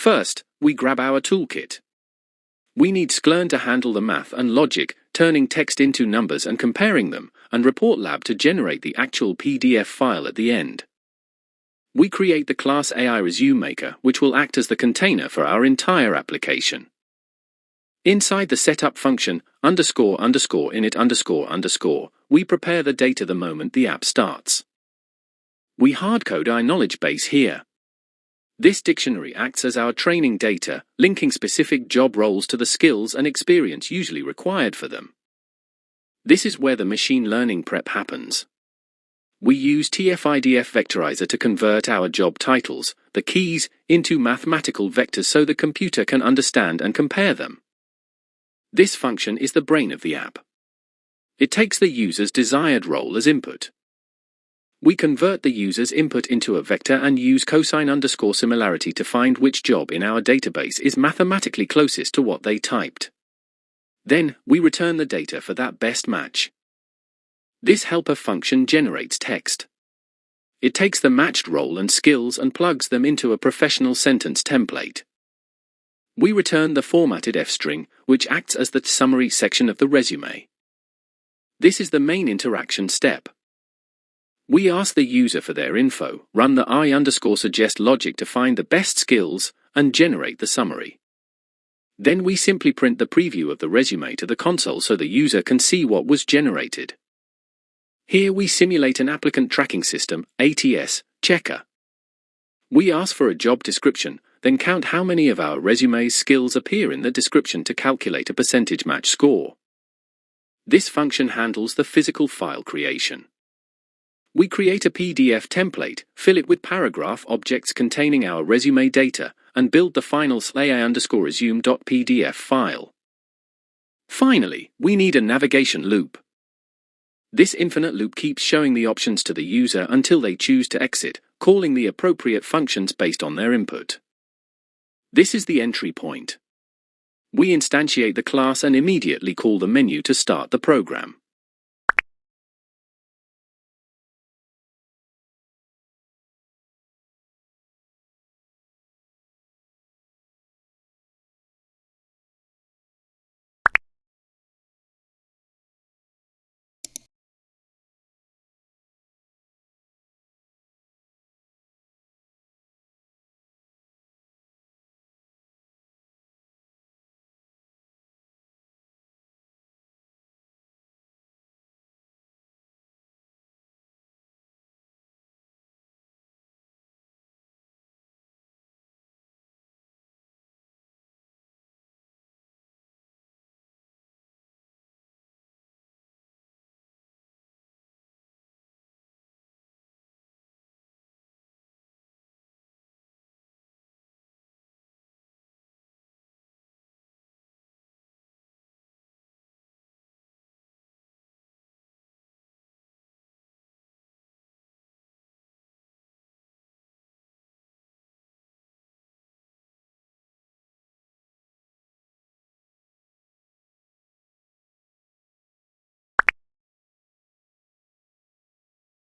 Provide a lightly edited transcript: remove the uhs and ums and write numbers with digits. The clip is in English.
First, we grab our toolkit. We need Scikit-learn to handle the math and logic, turning text into numbers and comparing them, and ReportLab to generate the actual PDF file at the end. We create the class AI Resume Maker, which will act as the container for our entire application. Inside the setup function, __init__, we prepare the data the moment the app starts. We hardcode our knowledge base here. This dictionary acts as our training data, linking specific job roles to the skills and experience usually required for them. This is where the machine learning prep happens. We use TF-IDF vectorizer to convert our job titles, the keys, into mathematical vectors so the computer can understand and compare them. This function is the brain of the app. It takes the user's desired role as input. We convert the user's input into a vector and use cosine similarity to find which job in our database is mathematically closest to what they typed. Then, we return the data for that best match. This helper function generates text. It takes the matched role and skills and plugs them into a professional sentence template. We return the formatted f-string, which acts as the summary section of the resume. This is the main interaction step. We ask the user for their info, run the I_suggest logic to find the best skills, and generate the summary. Then we simply print the preview of the resume to the console so the user can see what was generated. Here we simulate an applicant tracking system, ATS, checker. We ask for a job description, then count how many of our resume's skills appear in the description to calculate a percentage match score. This function handles the physical file creation. We create a PDF template, fill it with paragraph objects containing our resume data, and build the final AI_resume.pdf file. Finally, we need a navigation loop. This infinite loop keeps showing the options to the user until they choose to exit, calling the appropriate functions based on their input. This is the entry point. We instantiate the class and immediately call the menu to start the program.